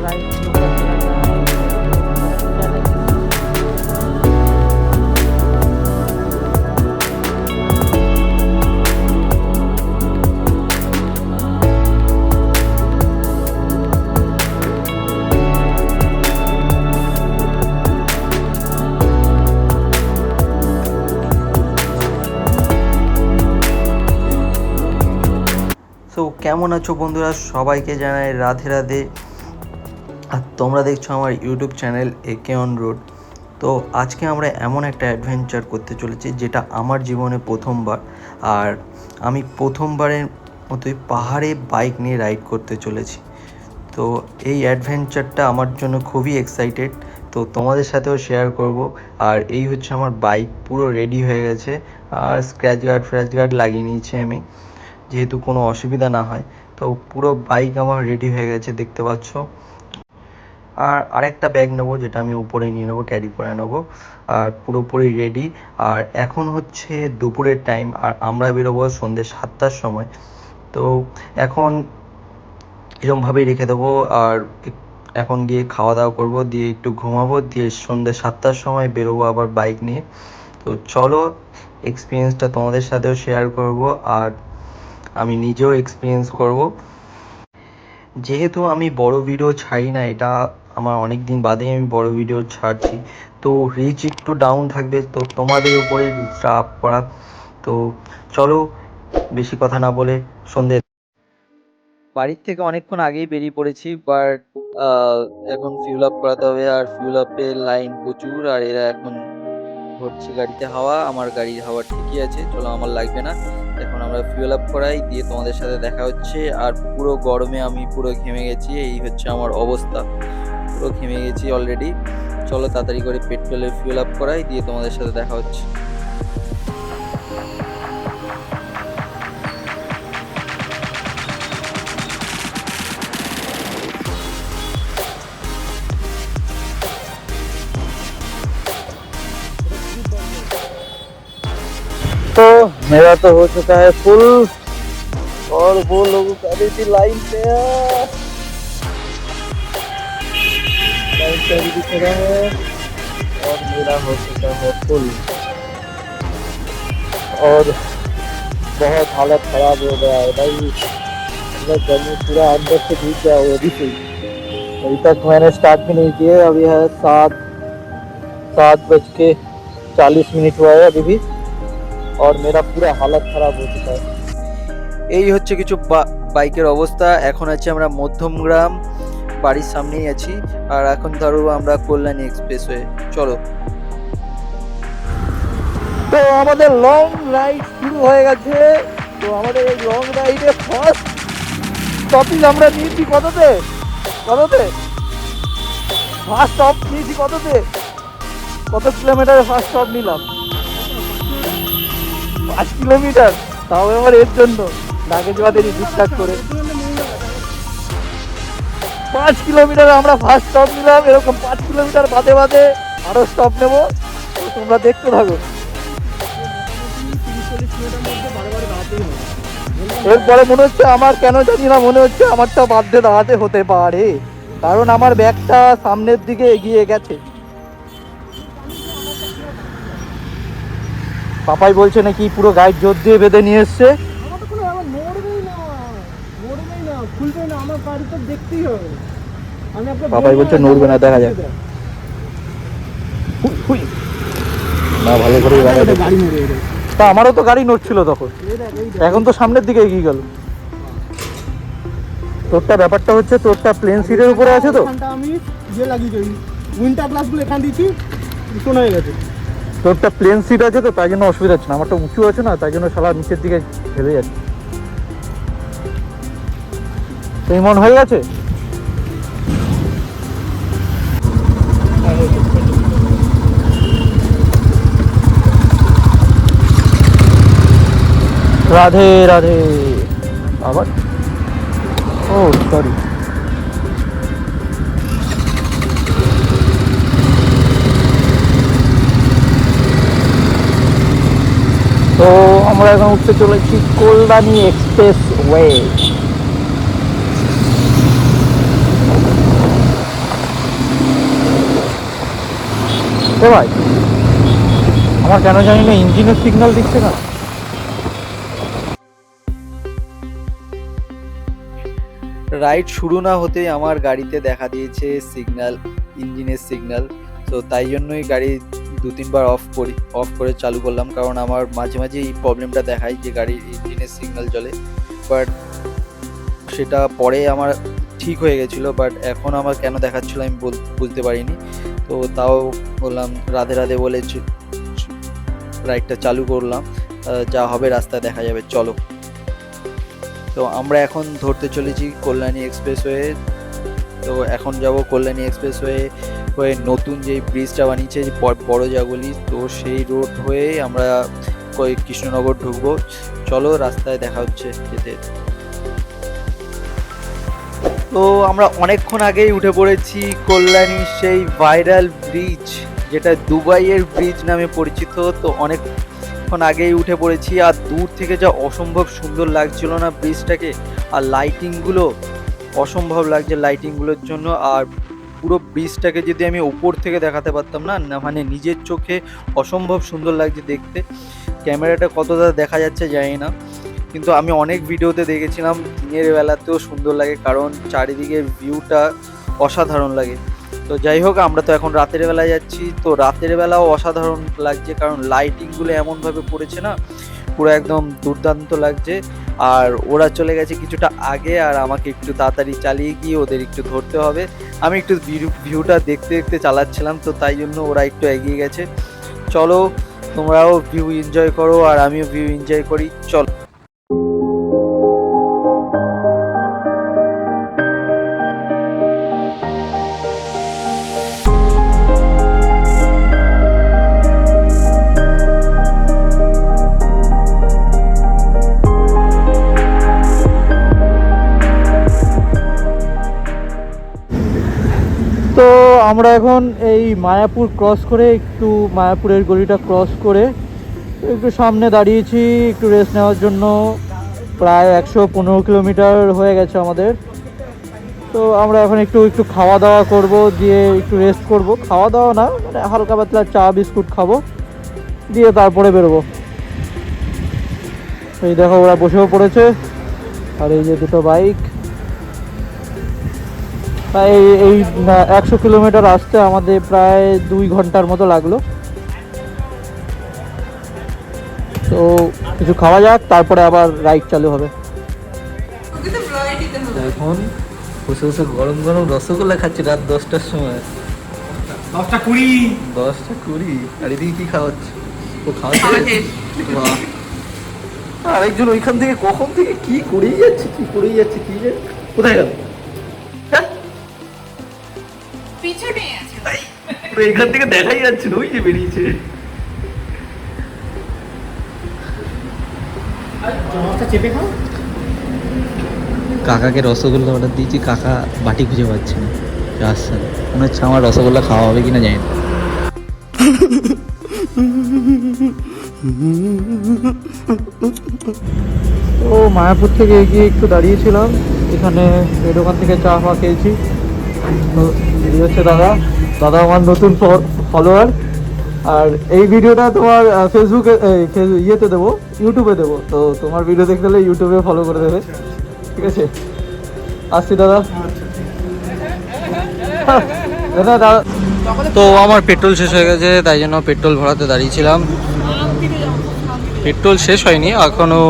তো কেমন আছো বন্ধুরা, সবাইকে জানাই রাধে রাধে। আর তোমরা দেখছো আমার ইউটিউব চ্যানেল একে অন রোড। তো আজকে আমরা এমন একটা অ্যাডভেঞ্চার করতে চলেছি যেটা আমার জীবনে প্রথমবার। আর আমি প্রথমবারের মতোই পাহাড়ে বাইক নিয়ে রাইড করতে চলেছি। তো এই অ্যাডভেঞ্চারটা আমার জন্য খুবই এক্সাইটেড, তো তোমাদের সাথেও শেয়ার করব। আর এই হচ্ছে আমার বাইক, পুরো রেডি হয়ে গেছে। আর স্ক্র্যাচ গার্ড লাগিয়ে নিয়েছি আমি, যেহেতু কোনো অসুবিধা না হয়। তো পুরো বাইক আমার রেডি হয়ে গেছে, দেখতে পাচ্ছ। আর আরেকটা ব্যাগ নেবো, যেটা আমি উপরে নিয়ে নেবো, ক্যারি করে নেবো। আর পুরোপুরি রেডি। আর এখন হচ্ছে দুপুরের টাইম, আর আমরা বেরোবো সন্ধ্যে 7টার সময়। তো এখন এরকমভাবেই রেখে দেবো। আর এখন গিয়ে খাওয়া দাওয়া করবো, দিয়ে একটু ঘুমাবো, দিয়ে সন্ধ্যে 7টার সময় বেরোবো আবার বাইক নিয়ে। তো চলো, এক্সপিরিয়েন্সটা তোমাদের সাথেও শেয়ার করব, আর আমি নিজেও এক্সপিরিয়েন্স করব। যেহেতু আমি বড় ভিডিও ছাড়ি না, এটা আমার অনেক দিন বাদেই আমি বড় ভিডিও ছাড়ছি, তো রিচ একটু ডাউন থাকবে, তো তোমাদের উপরে চাপ পড়া। তো চলো, বেশি কথা না বলে সন্ধে বাড়ির থেকে অনেকক্ষণ আগেই বেরিয়ে পড়েছি, বাট এখন ফিউল আপ করাতে হবে। আর ফিউল আপের লাইন প্রচুর, আর এরা এখন ভরছে গাড়িতে হাওয়া। আমার গাড়ির হাওয়া ঠিকই আছে, চলো আমার লাগবে না। এখন আমরা ফিউল আপ করাই, দিয়ে তোমাদের সাথে দেখা হচ্ছে। আর পুরো গরমে আমি পুরো ঘেমে গেছি, এই হচ্ছে আমার অবস্থা, পুরো ঘেমে গেছি অলরেডি। চলো তাড়াতাড়ি করে পেট্রোলের ফিউল আপ করাই, দিয়ে তোমাদের সাথে দেখা হচ্ছে। तो मेरा तो हो चुका है फुल, और वो लोगों का अभी भी लाइन पे है, लाइन पे अभी भी खड़ा है। और मेरा हो चुका है फुल, और बहुत हालत खराब हो गया है भाई। मतलब गर्मी पूरा अंदर से भीग गया वो अभी से। अभी तक मैंने स्टार्ट भी नहीं किए, अभी है 7:40 हुआ है अभी भी, और मेरा पूरा हालत খারাপ हो चुका है। এই হচ্ছে কিছু বাইকের অবস্থা। এখন আছে আমরা মধ্যমগ্রাম, বাড়ির সামনেই আছি। আর এখন ধরো আমরা কল্যাণী এক্সপ্রেসওয়ে, চলো। তো আমাদের লং রাইড শুরু হয়ে গেছে। তো আমাদের এই লং রাইডে ফার্স্ট স্টপেজ আমরা নিয়েছি কততে ফার্স্ট স্টপ নিয়েছি কত কিলোমিটারে ফার্স্ট স্টপ নিলাম? 5 কিলোমিটার, তাও আবার এর জন্য লাগেজ বাদেরই ঠিকঠাক করে 5 কিলোমিটার আমরা ফার্স্ট স্টপ নিলাম। এরকম 5 কিলোমিটার বাদে বাদে আরো স্টপ নেব, তো তোমরা দেখতে থাকো। এরপরে মনে হচ্ছে আমার, কেন জানি না মনে হচ্ছে আমারটা বাধ্যে দাঁড়াতে হতে পারে, কারণ আমার ব্যাগটা সামনের দিকে এগিয়ে গেছে। পাপাই বলছে নাকি পুরো গাইড জোর দিয়ে বেঁধে নিয়ে এসছে। পাপাই বলছে নড়বে না, দেখা যাক। না, ভালো করে তা আমারও তো গাড়ি নড়ছিল তখন, এখন তো সামনের দিকে এগিয়ে গেল। তোরটা ব্যাপারটা হচ্ছে, তোরটা প্লেন সিটের উপরে আছে, তো আমি যে লাগিয়ে উইন্টার গ্লাসগুলো এখান দিয়েছি, শোনা হয়ে গেছে। তোরটা প্লেন সিট আছে, তো তাই জন্য অসুবিধা হচ্ছে না। আমারটা উঁচু আছে না, তাই জন্য শালা নিচের দিকে হেলে যাচ্ছে। সেই মন হয়ে গেছে। রাধে রাধে আবার, ও সরি। তো আমরা এখন উঠতে চলেছি কল্যাণী এক্সপ্রেস ওয়ে। এ ভাই, আমার কেন জানি না ইঞ্জিনের সিগন্যাল দিচ্ছে না। রাইড শুরু না হতেই আমার গাড়িতে দেখা দিয়েছে সিগন্যাল, ইঞ্জিনের সিগন্যাল। তো তাই জন্যই গাড়ি 2-3 বার অফ করে চালু করলাম, কারণ আমার মাঝে মাঝে এই প্রবলেমটা দেখায় যে গাড়ির ইঞ্জিনের সিগন্যাল জ্বলে। বাট সেটা পরে আমার ঠিক হয়ে গেছিলো, বাট এখন আমার কেন দেখাচ্ছিলো আমি বুঝতে পারিনি। তো তাও বললাম রাধে রাধে বলে রাইডটা চালু করলাম। যা হবে রাস্তায় দেখা যাবে, চলো। তো আমরা এখন ধরতে চলেছি কল্যাণী এক্সপ্রেসওয়ে। তো এখন যাব কল্যাণী এক্সপ্রেসওয়ে হয়ে নতুন যে ব্রিজটা বানিয়েছে বড় জাগুলি, তো সেই রোড হয়ে আমরা কৃষ্ণনগর ঢুকবো। চলো, রাস্তায় দেখা হচ্ছে যেতে। তো আমরা অনেকক্ষণ আগেই উঠে পড়েছি কল্যাণীর সেই ভাইরাল ব্রিজ, যেটা দুবাইয়ের ব্রিজ নামে পরিচিত। তো অনেকক্ষণ আগেই উঠে পড়েছি, আর দূর থেকে যা অসম্ভব সুন্দর লাগছিল না ব্রিজটাকে, আর লাইটিংগুলো অসম্ভব লাগছে লাইটিংগুলোর জন্য। আর পুরো ব্রিজটাকে যদি আমি উপর থেকে দেখাতে পারতাম না, মানে নিজের চোখে অসম্ভব সুন্দর লাগছে দেখতে। ক্যামেরাটা কতটা দেখা যাচ্ছে জানি না, কিন্তু আমি অনেক ভিডিওতে দেখেছিলাম দিনের বেলাতেও সুন্দর লাগে, কারণ চারিদিকের ভিউটা অসাধারণ লাগে। তো যাই হোক, আমরা তো এখন রাতের বেলায় যাচ্ছি, তো রাতের বেলাও অসাধারণ লাগছে, কারণ লাইটিংগুলো এমনভাবে পড়েছে না, পুরো একদম দুর্দান্ত লাগছে। আর ওরা চলে গেছে কিছুটা আগে, আর আমাকে একটু তাড়াতাড়ি চালিয়ে গিয়ে ওদের একটু ধরতে হবে। আমি একটু ভিউটা দেখতে দেখতে চালাচ্ছিলাম, তো তাই জন্য ওরা একটু এগিয়ে গেছে। চলো, তোমরাও ভিউ এনজয় করো আর আমিও ভিউ এনজয় করি, চলো। তো আমরা এখন এই মায়াপুর ক্রস করে, একটু মায়াপুরের গলিটা ক্রস করে একটু সামনে দাঁড়িয়েছি একটু রেস্ট নেওয়ার জন্য। প্রায় 115 কিলোমিটার হয়ে গেছে আমাদের। তো আমরা এখন একটু খাওয়া দাওয়া করব, দিয়ে একটু রেস্ট করব। খাওয়া দাওয়া না, মানে হালকা পাতলা চা বিস্কুট খাবো, দিয়ে তারপরে বেরোবো। এই দেখো ওরা বসেও পড়েছে, আর এই যে দুটো বাইক। এই 100 কিলোমিটার আসতে আমাদের প্রায় 2 ঘন্টার মতো লাগলো। তো কিছু খাওয়া যাক, তারপরে আবার রাইড চালু হবে। এখন বসে বসে গরম গরম রসগোল্লা খাচ্ছি রাত 10টার সময়। 10টা 20 আর এদিকে কি খাওয়াচ্ছে? ও খাওয়াচ্ছে। আরেকজন ওইখান থেকে কখন থেকে কি করেই যাচ্ছে কি যে কোথায় গেল? এখান থেকে দেখাই যাচ্ছে, ওই যে বেরিয়েছে। কাকাকে রসগোল্লা অর্ডার দিয়েছি, কাকা বাটি খুঁজে পাচ্ছে না রাস্তায়। মনে হচ্ছে আমার রসগোল্লা খাওয়া হবে কিনা জানি না। তো মায়াপুর থেকে এগিয়ে একটু দাঁড়িয়েছিলাম এখানে, এই দোকান থেকে চা ফা খেয়েছি। তো এই হচ্ছে দাদা আমার নতুন ফলোয়ার। আর এই ভিডিওটা তোমার ফেসবুকে ইয়েতে দেবো, ইউটিউবে দেবো। তো তোমার ভিডিও দেখতে হলে ইউটিউবে ফলো করে দেবে, ঠিক আছে? আসছি দাদা। দাদা, তো আমার পেট্রোল শেষ হয়ে গেছে, তাই জন্য পেট্রোল ভরাতে দাঁড়িয়েছিলাম। পেট্রোল শেষ হয়নি এখনও,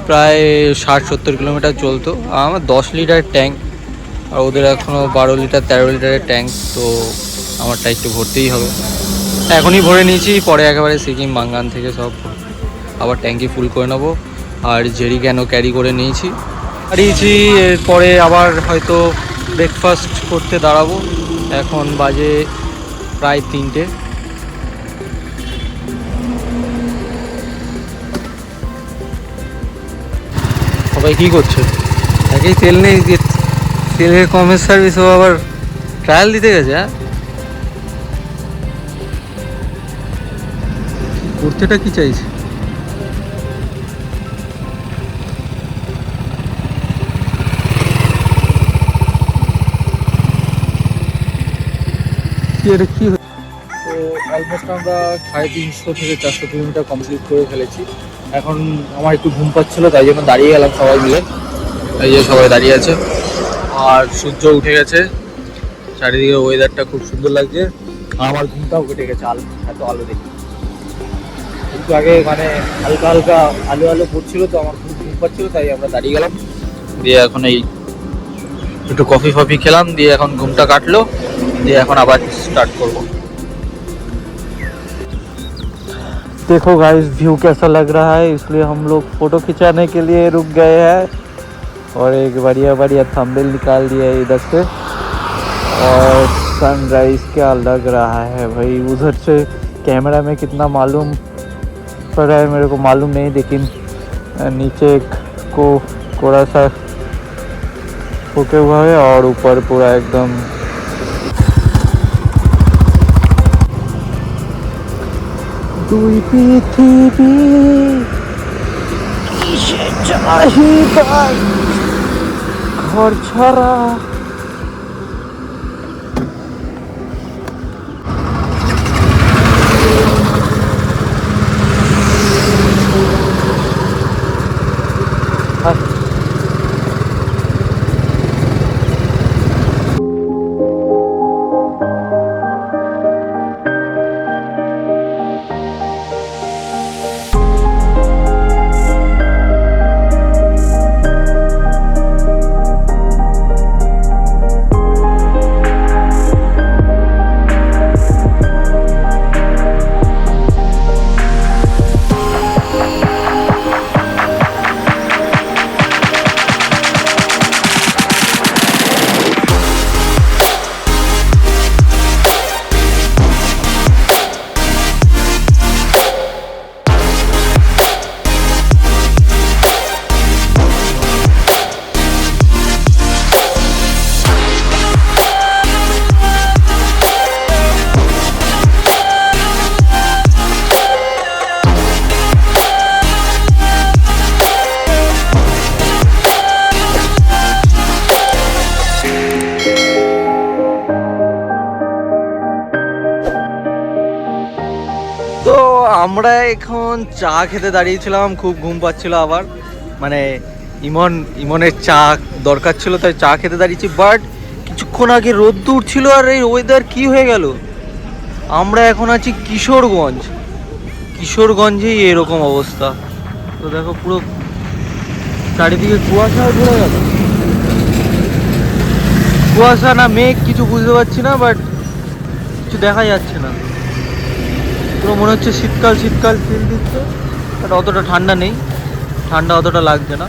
প্রায় 60-70 কিলোমিটার চলতো। আমার 10 লিটার ট্যাঙ্ক, আর ওদের এখনও 12 লিটার 13 লিটারের ট্যাঙ্ক। তো আমারটা একটু ভরতেই হবে, এখনই ভরে নিয়েছি, পরে একেবারে সিকিম বাঙ্গান থেকে সব আবার ট্যাঙ্কি ফুল করে নেবো। আর জেরিক্যানও ক্যারি করে নিয়েছি। এরপরে আবার হয়তো ব্রেকফাস্ট করতে দাঁড়াবো। এখন বাজে প্রায় 3টে। সবাই কী করছে? একেই তেল নেই, তেলের কমের সার্ভিস, ও আবার ট্রায়াল দিতে গেছে। হ্যাঁ, করতেটা কি চাইছে? কি এটা কি? তো অলমোস্ট আমরা 350 থেকে 400 কিলোমিটার কমপ্লিট করে ফেলেছি। এখন আমার একটু ঘুম পাচ্ছিলো, তাই জন্য দাঁড়িয়ে গেলাম সবাই মিলে। এই যে সবাই দাঁড়িয়ে আছে, আর সূর্য উঠে গেছে, চারিদিকে ওয়েদারটা খুব সুন্দর লাগছে। আমার ঘুমটাও কেটে গেছে, এত আলো দেখি। একটু আগে মানে হালকা হালকা আলো আলো পড়ছিল, তো আমার খুব ঘুম পাচ্ছিল, তাই আমরা দাঁড়িয়ে গেলাম। দিয়ে এখন এই একটু কফি ফফি খেলাম, দিয়ে এখন ঘুমটা কাটলো, দিয়ে এখন আবার स्टार्ट করবো। देखो गाइस व्यू कैसा लग रहा है, इसलिए हम लोग फोटो खिंचाने के लिए रुक गए हैं और एक बढ़िया बढ़िया थंबनेल निकाल दिया है इधर से। और सनराइज क्या लग रहा है भाई, उधर से कैमरा में कितना मालूम पड़ रहा है मेरे को मालूम नहीं, लेकिन नीचे को थोड़ा सा होके हुआ है और ऊपर पूरा एकदम দুই পৃথিবী কিসে চাহিদা ঘর ছাড়া। তো আমরা এখন চা খেতে দাঁড়িয়েছিলাম, খুব ঘুম পাচ্ছিল আবার, মানে ইমনের চা দরকার ছিল, তাই চা খেতে দাঁড়িয়েছি। বাট কিছুক্ষণ আগে রোদ্দুর ছিল আর এই ওয়েদার কি হয়ে গেল। আমরা এখন আছি কিশোরগঞ্জেই এরকম অবস্থা। তো দেখো পুরো চারিদিকে কুয়াশা ভরে গেল, কুয়াশা না মেঘ কিছু বুঝতে পারছি না, বাট কিছু দেখা যাচ্ছে না। পুরো মনে হচ্ছে শীতকাল শীতকাল ফিল দিচ্ছে, বাট অতটা ঠান্ডা নেই, ঠান্ডা অতটা লাগছে না।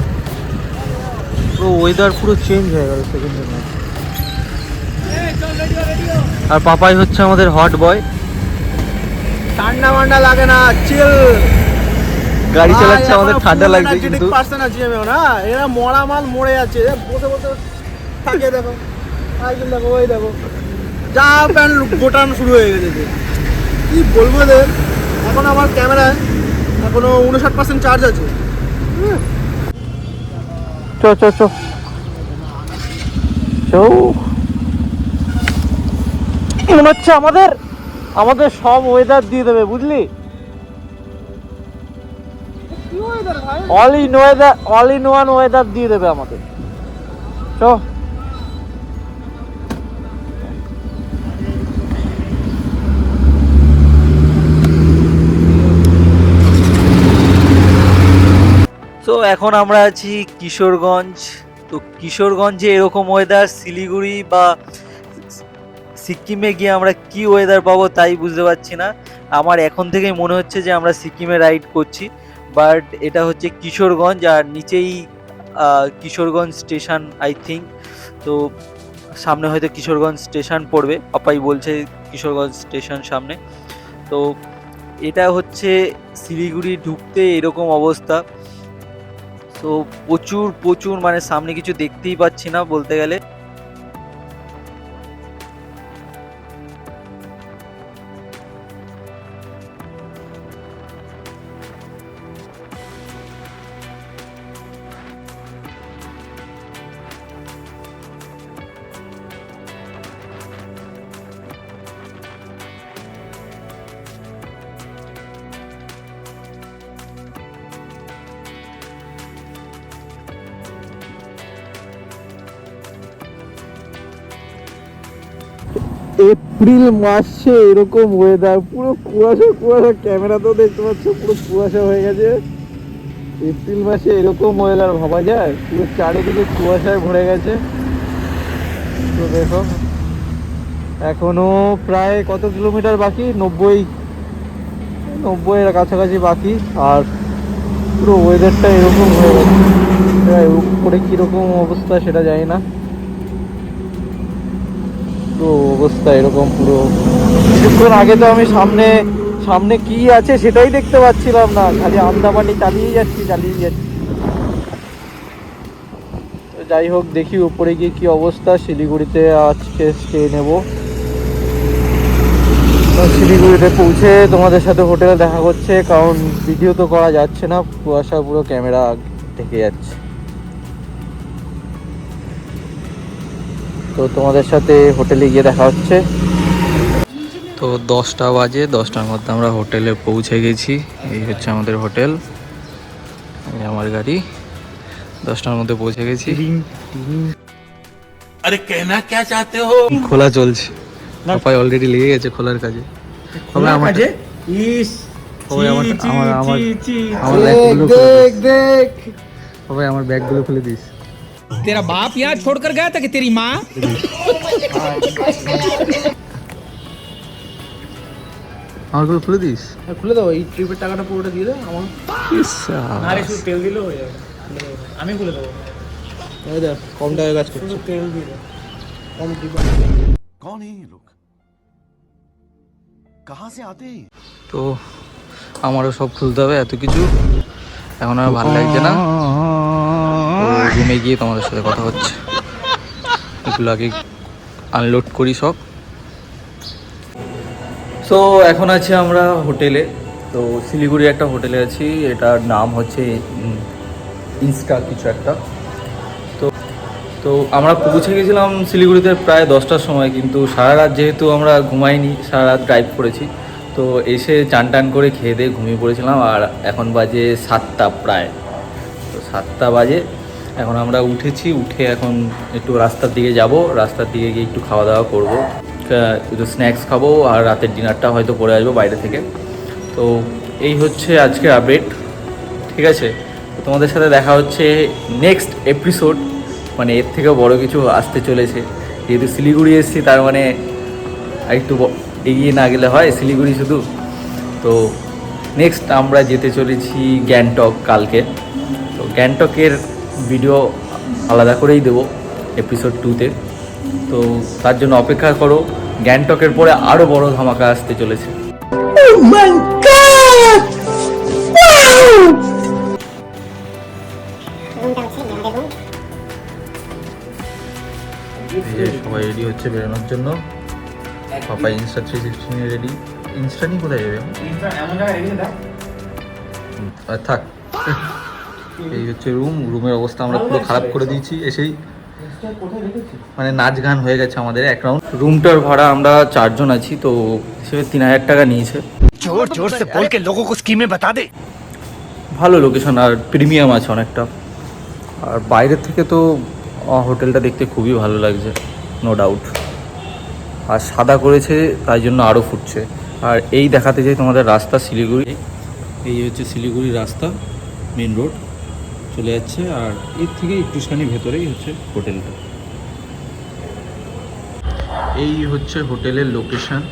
পুরো ওয়েদার পুরো চেঞ্জ হয়ে গেল সেকেন্ডের মধ্যে। আর পাপাই হচ্ছে আমাদের হট বয়, ঠান্ডা মান্ডা লাগে না, চিল গাড়ি চালাচ্ছে, আমাদের ঠান্ডা লাগছে কিন্তু। পার্সন আছি আমি না, এরা মরা মাল মরে যাচ্ছে, বসে বসে থাকে। দেখো একদম, দেখো ওই দেখো যা প্যান্ট গোটানো শুরু হয়ে গেছে। কি বলবো এদের। এখন আমার ক্যামেরায় এখনো 59% চার্জ আছে। চো চো চো চো, মনে হচ্ছে আমাদের সব ওয়েদার দিয়ে দেবে, বুঝলি? অল ইন ওয়ান ওয়েদার দিয়ে দেবে আমাদের। চো তো এখন আমরা আছি কিশোরগঞ্জ। তো কিশোরগঞ্জে এরকম ওয়েদার শিলিগুড়ি বা সিকিমে গিয়ে আমরা কি ওয়েদার পাবো তাই বুঝতে পারছি না। আমার এখন থেকেই মনে হচ্ছে যে আমরা সিকিমে রাইড করছি, বাট এটা হচ্ছে কিশোরগঞ্জ, আর নিচেই কিশোরগঞ্জ স্টেশন আই থিঙ্ক। তো সামনে হয়তো কিশোরগঞ্জ স্টেশন পড়বে, পাপাই বলছে কিশোরগঞ্জ স্টেশন সামনে। তো এটা হচ্ছে শিলিগুড়ি ঢুকতে এরকম অবস্থা। তো প্রচুর মানে সামনে কিছু দেখতেই পাচ্ছি না বলতে গেলে। এপ্রিল মাসে এরকম ওয়েদার, পুরো কুয়াশা কুয়াশা, ক্যামেরাতেও দেখতে পাচ্ছ পুরো কুয়াশা হয়ে গেছে। এপ্রিল মাসে এরকম ওয়েদার ভাবা যায়? পুরো চারিদিকে কুয়াশায় ভরে গেছে। তো দেখো এখনো প্রায় কত কিলোমিটার বাকি, 90-এর কাছাকাছি বাকি। আর পুরো ওয়েদারটা এরকম হয়ে গেছে, উপরে কীরকম অবস্থা সেটা জানি না। পুরো অবস্থা এরকম, পুরো কিছুক্ষণ আগে তো আমি সামনে কি আছে সেটাই দেখতে পাচ্ছিলাম না, খালি আমদামানি চালিয়ে যাচ্ছি। তো যাই হোক, দেখি উপরে গিয়ে কি অবস্থা। শিলিগুড়িতে আজকে স্টে নেব। তো শিলিগুড়িতে পৌঁছে তোমাদের সাথে হোটেলে দেখা করছে, কারণ ভিডিও তো করা যাচ্ছে না, কুয়াশা পুরো ক্যামেরা ঢেকে যাচ্ছে। তো তোমাদের সাথে হোটেলে গিয়ে দেখা হচ্ছে। তো 10টা বাজে, 10টার মধ্যে আমরা হোটেলে পৌঁছে গেছি। এই হচ্ছে আমাদের হোটেল, এই আমার গাড়ি। 10টার মধ্যে পৌঁছে গেছি। अरे कहना क्या चाहते हो? খোলা চলছে, পাপাই অলরেডি লেগে গেছে খোলার কাজে। তবে আমার সবাই আমার ব্যাগগুলো খুলে দিস। तेरा बाप यहाँ छोड़कर गया था कि तेरी माँ? আমারগুলো খুলে দিস। খুলে দাও, এই ট্রিপের টাকাটা পুরোটা দিয়ে দাও আমার। আরে শুধু তেল দিলেও হয়ে যাবে, আমি খুলে দেবো। এই দেখ কম টাকায় কাজ করছে, তেল দিয়ে দাও, কম ট্রিপ। कौन है ये लोग? कहाँ से आते हैं? তো আমারও সব খুলতে হবে, এত কিছু এখন আর ভালো লাগছে না। রুমে গিয়ে তোমাদের সাথে কথা হচ্ছে, এগুলো আগে আনলোড করি সব। সো এখন আছি আমরা হোটেলে। তো শিলিগুড়ি একটা হোটেলে আছি, এটার নাম হচ্ছে ইনস্টা কিছু একটা। তো আমরা পৌঁছে গেছিলাম শিলিগুড়িতে প্রায় 10টার সময়, কিন্তু সারা রাত যেহেতু আমরা ঘুমাইনি, সারা রাত ড্রাইভ করেছি, তো এসে চান টান করে খেয়ে দিয়ে ঘুমিয়ে পড়েছিলাম। আর এখন বাজে 7টা প্রায়, তো 7টা বাজে। এখন আমরা উঠেছি, উঠে এখন একটু রাস্তার দিকে যাব, রাস্তার দিকে গিয়ে একটু খাওয়া দাওয়া করবো, একটু স্ন্যাক্স খাবো, আর রাতের ডিনারটা হয়তো করে আসবো বাইরে থেকে। তো এই হচ্ছে আজকের আপডেট, ঠিক আছে? তো তোমাদের সাথে দেখা হচ্ছে নেক্সট এপিসোড, মানে এর থেকেও বড় কিছু আসতে চলেছে। যেহেতু শিলিগুড়ি এসেছি, তার মানে একটু এগিয়ে না গেলে হয় শিলিগুড়ি শুধু। তো নেক্সট আমরা যেতে চলেছি গ্যাংটক কালকে। তো গ্যাংটকের ভিডিও আলাদা করেই দেবো এপিসোড 2-তে। তো তার জন্য অপেক্ষা করো, গ্যাংটকের পরে আরও বড় ধামাকা আসতে চলেছে। সবাই রেডি হচ্ছে বেরোনোর জন্য। পাপা ইনস্টা 360 রেডি। ইনস্টা নিয়ে কোথায় যাবে? থাক। এই হচ্ছে রুমের অবস্থা আমরা পুরো খারাপ করে দিয়েছি এসেই, মানে নাচ গান হয়ে গেছে আমাদের এক রাউন্ড। রুমটার ভাড়া আমরা 4 জন আছি, তো হিসেবে 3000 টাকা নিয়েছে। जोर जोर से बोल के लोगों को स्कीमें बता दे। ভালো লোকেশন আর প্রিমিয়াম আছে অনেকটা। আর বাইরের থেকে তো হোটেলটা দেখতে খুবই ভালো লাগছে, নো ডাউট। আর সাদা করেছে, তাই জন্য আরও ফুটছে। আর এই দেখাতে চাই তোমাদের রাস্তা শিলিগুড়ি, এই হচ্ছে শিলিগুড়ির রাস্তা, মেন রোড চলে যাচ্ছে। আর এর থেকে একটুখানি ভেতরেই হচ্ছে হোটেলটা। এই হচ্ছে হোটেলের লোকেশন,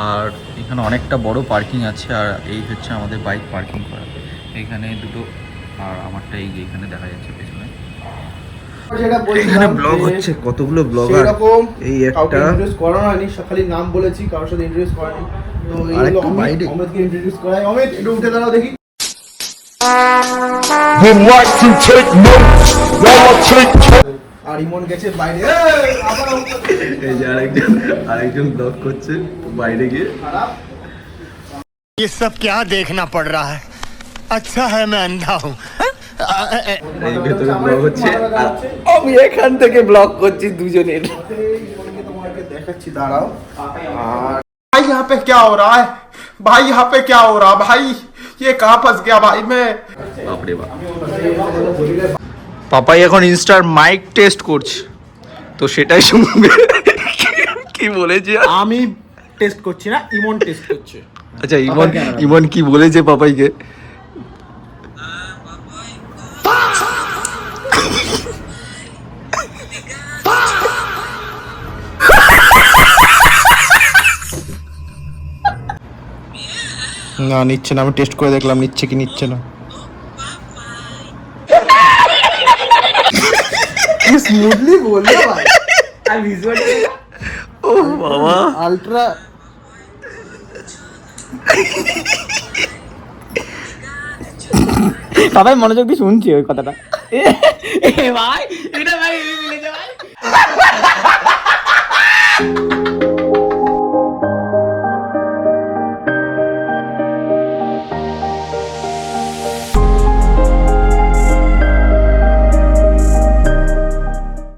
আর এখানে অনেকটা বড় পার্কিং আছে। আর এই হচ্ছে আমাদের বাইক পার্কিং করা, এখানে দুটো, আর আমারটা এই যে এখানে দেখা যাচ্ছে পেছনে। এখানে ব্লগ হচ্ছে, কতগুলো ব্লগার, এই একটা ইন্ট্রোডিউস করা হয়নি, খালি নাম বলেছি, কারোর সাথে ইন্ট্রোডিউস করানি। তো এইগুলো অমিতকে ইন্ট্রোডিউস করাই। অমিত একটু উঠে দাঁড়াও দেখি। would like to take notes while I take আর ইমন গেছে বাইরে। এই যে আরেকজন ব্লগ করছে বাইরে গিয়ে। ये सब क्या देखना पड़ रहा है? अच्छा है मैं अंधा हूँ। এই ভেতরে ব্লগ হচ্ছে, আর আমি এখান থেকে ব্লগ করছি দুজনের। তোমাকে দেখাচ্ছি, দাঁড়াও। আর भाई यहाँ पे क्या हो रहा है? भाई यहाँ पे क्या हो रहा है? भाई ये कहाँ फंस गया भाई मैं? বাপরে বাপ। পাপাই এখন ইনস্টার মাইক টেস্ট করছে, তো সেটাই শুনবে। কি বলেছে? আমি টেস্ট করছি না, ইমন টেস্ট করছে। আচ্ছা ইমন, ইমন কি বলেছে পাপাইকে? না নিচ্ছে না, আমি টেস্ট করে দেখলাম নিচ্ছে কি নিচ্ছে না। স্মুথলি বললে ভাই, আর ভিজুয়াল ও বাবা, আলট্রা সবাই মনোযোগ দিয়ে শুনছি ওই কথাটা। ভাই এটা ভাই মিলেছে ভাই।